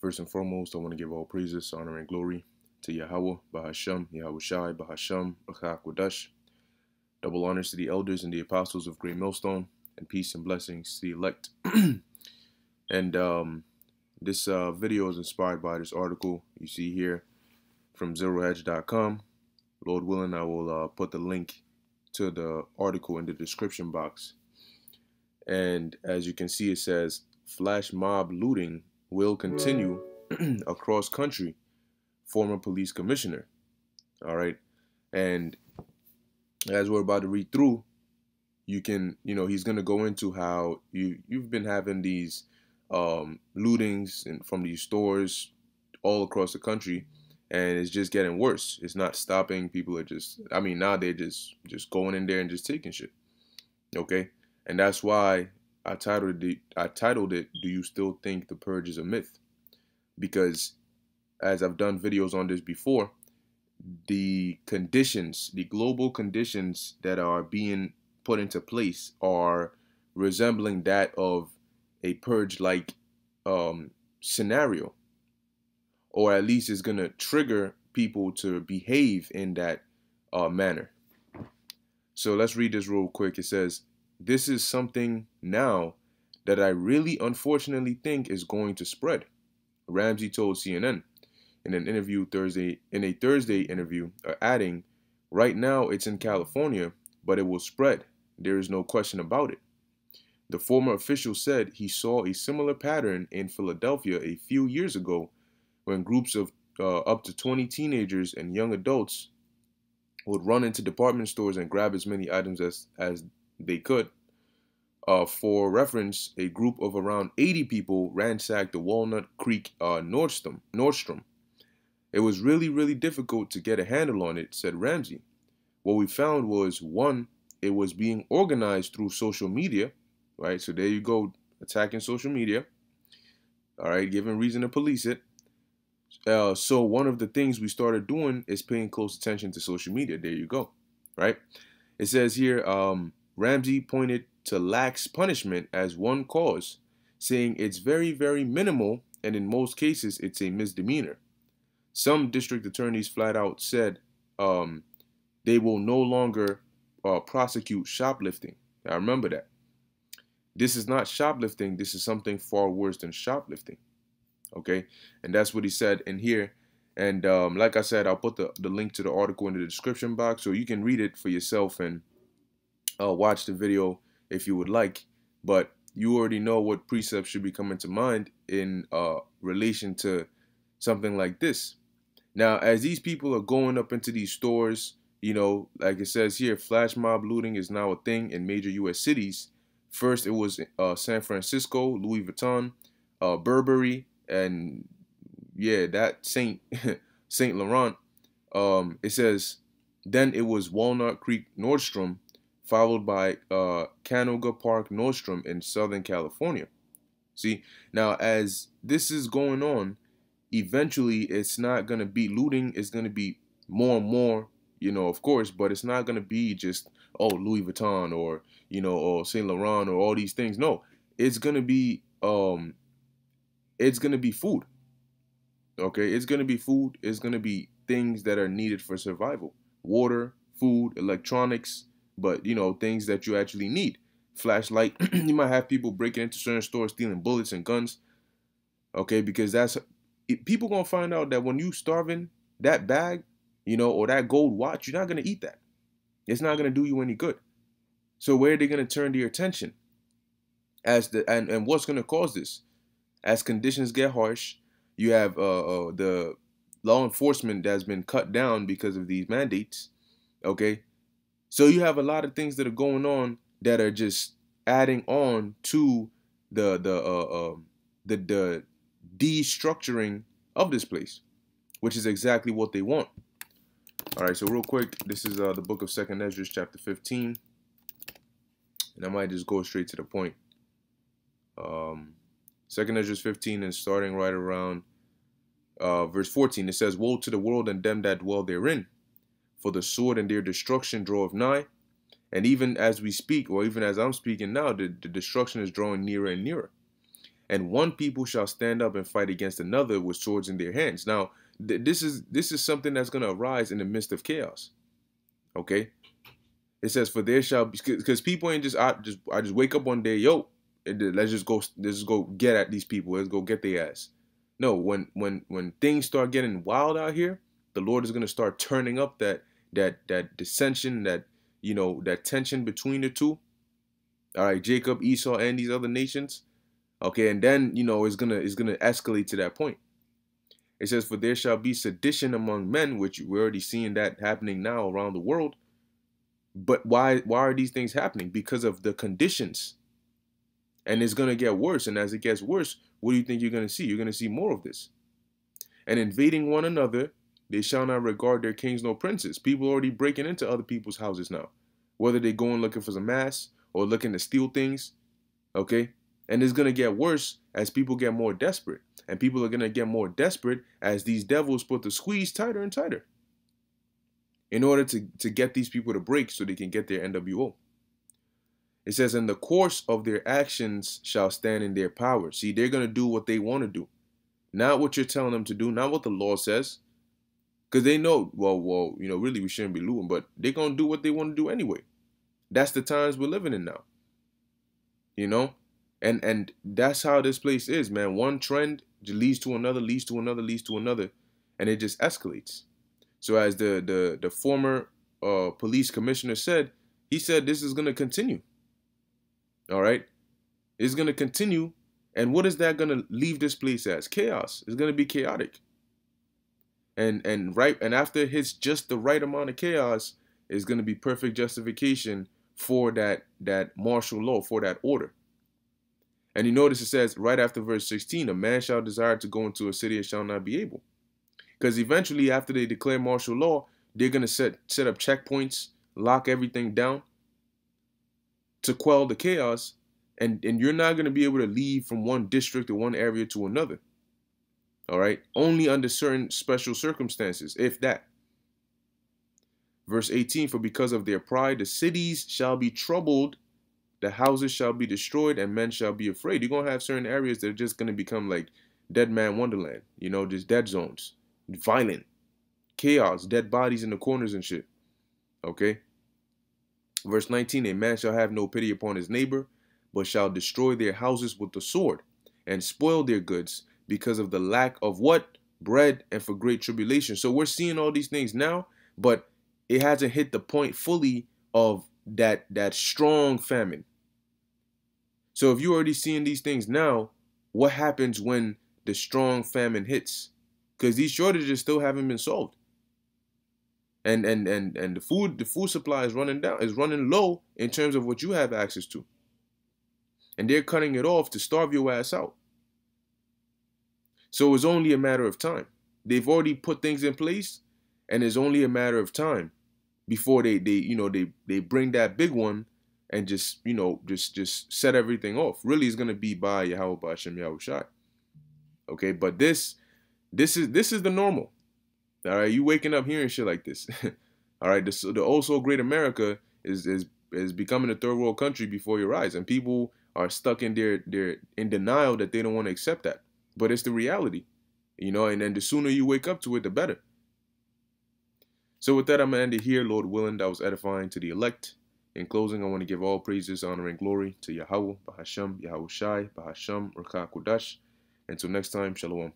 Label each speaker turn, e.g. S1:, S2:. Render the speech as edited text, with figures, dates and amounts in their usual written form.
S1: First and foremost, I want to give all praises, honor, and glory to Yahweh, Bahasham, Yahweh Shai, Bahasham, Bachak Wadash. Double honors to the elders and the apostles of Great Millstone, and peace and blessings to the elect. And this video is inspired by this article you see here from zerohedge.com. Lord willing, I will put the link to the article in the description box. And as you can see, it says, flash mob looting will continue across country, former police commissioner. All right. And as we're about to read through, you can, he's going to go into how you've been having these lootings from these stores all across the country, and it's just getting worse. It's not stopping. People are just, now they're just going in there and just taking shit. Okay. And that's why I titled it, Do You Still Think the Purge is a Myth? Because as I've done videos on this before, the conditions, the global conditions that are being put into place are resembling that of a purge-like scenario, or at least it's going to trigger people to behave in that manner. So let's read this real quick. It says, this is something now that I really unfortunately think is going to spread, Ramsey told CNN in an interview Thursday, interview, adding, right now it's in California, but it will spread. There is no question about it. The former official said he saw a similar pattern in Philadelphia a few years ago when groups of up to 20 teenagers and young adults would run into department stores and grab as many items as they could. For reference, a group of around 80 people ransacked the Walnut Creek Nordstrom. It was really, really difficult to get a handle on it, said Ramsey. What we found was, one, it was being organized through social media, right? So there you go, attacking social media, all right, giving reason to police it. So one of the things we started doing is paying close attention to social media. There you go, right? It says here, Ramsey pointed to lax punishment as one cause, saying it's very, very minimal, and in most cases, it's a misdemeanor. Some district attorneys flat out said they will no longer prosecute shoplifting. Now remember that. This is not shoplifting. This is something far worse than shoplifting. Okay? And that's what he said in here. And like I said, I'll put the link to the article in the description box so you can read it for yourself and watch the video if you would like. But you already know what precepts should be coming to mind in relation to something like this. Now, as these people are going up into these stores, like it says here, flash mob looting is now a thing in major U.S. cities. First, it was San Francisco, Louis Vuitton, Burberry, and yeah, that Saint Laurent. It says, then it was Walnut Creek Nordstrom, followed by Canoga Park Nordstrom in Southern California. See, now as this is going on, eventually it's not going to be looting. It's going to be more and more, of course, but it's not going to be just, oh, Louis Vuitton or, or Saint Laurent or all these things. No, it's going to be food. Okay, it's going to be food. It's going to be things that are needed for survival. Water, food, electronics, but, things that you actually need. Flashlight. You might have people breaking into certain stores, stealing bullets and guns. Okay, because people going to find out that when you starving, that bag, or that gold watch, you're not going to eat that. It's not going to do you any good. So where are they going to turn their attention? And what's going to cause this? As conditions get harsh, you have the law enforcement that's been cut down because of these mandates. Okay, so you have a lot of things that are going on that are just adding on to the destructuring of this place, which is exactly what they want. All right, so real quick, this is the book of 2nd Ezra, chapter 15, and I might just go straight to the point. 2nd Ezra 15, and starting right around verse 14, it says, woe to the world and them that dwell therein, for the sword and their destruction draweth nigh. And even as we speak, or even as I'm speaking now, the destruction is drawing nearer and nearer. and one people shall stand up and fight against another with swords in their hands. Now, this is something that's going to arise in the midst of chaos. Okay, it says, "For there shall be," because people ain't just I just wake up one day, yo, let's just go get at these people. Let's go get their ass. No, when things start getting wild out here, the Lord is going to start turning up that dissension, that tension between the two. All right, Jacob, Esau, and these other nations. Okay, and then it's gonna escalate to that point. It says, "For there shall be sedition among men," which we're already seeing that happening now around the world. But why are these things happening? Because of the conditions. And it's gonna get worse. And as it gets worse, what do you think you're gonna see? You're gonna see more of this. And invading one another, they shall not regard their kings nor princes. People already breaking into other people's houses now, whether they going looking for some mass or looking to steal things. Okay. And it's going to get worse as people get more desperate. And people are going to get more desperate as these devils put the squeeze tighter and tighter in order to get these people to break so they can get their NWO. It says, "In the course of their actions shall stand in their power." See, they're going to do what they want to do. Not what you're telling them to do, not what the law says. Because they know, well, really we shouldn't be looting, but they're going to do what they want to do anyway. That's the times we're living in now. And that's how this place is, man. One trend leads to another, leads to another, leads to another, and it just escalates. So as the former police commissioner said, he said this is going to continue. All right? It's going to continue. And what is that going to leave this place as? Chaos. It's going to be chaotic. And after it hits just the right amount of chaos, is going to be perfect justification for that martial law, for that order. And you notice it says right after verse 16, "A man shall desire to go into a city and shall not be able." Because eventually, after they declare martial law, they're going to set up checkpoints, lock everything down to quell the chaos. And you're not going to be able to leave from one district or one area to another. All right? Only under certain special circumstances, if that. Verse 18, "For because of their pride, the cities shall be troubled, the houses shall be destroyed, and men shall be afraid." You're going to have certain areas that are just going to become like dead man wonderland, just dead zones, violent, chaos, dead bodies in the corners and shit. Okay? Verse 19, "A man shall have no pity upon his neighbor, but shall destroy their houses with the sword, and spoil their goods, because of the lack of" what? "Bread, and for great tribulation." So we're seeing all these things now, but it hasn't hit the point fully of that strong famine. So if you're already seeing these things now, what happens when the strong famine hits? Because these shortages still haven't been solved. And the food supply is running down, is running low in terms of what you have access to. And they're cutting it off to starve your ass out. So it's only a matter of time. They've already put things in place, and it's only a matter of time before they bring that big one and just set everything off. Really, it's gonna be by Yahweh Ba'Shem Yahushai. Okay, but this is the normal. All right, you waking up hearing shit like this. All right, the oh so great America is becoming a third world country before your eyes, and people are stuck in their in denial that they don't want to accept that. But it's the reality, and then the sooner you wake up to it, the better. So with that, I'm going to end it here. Lord willing, that was edifying to the elect. In closing, I want to give all praises, honor, and glory to Yahweh, Bahasham, Yahushai, Bahasham, Rakah Kodash. Until next time, Shalom.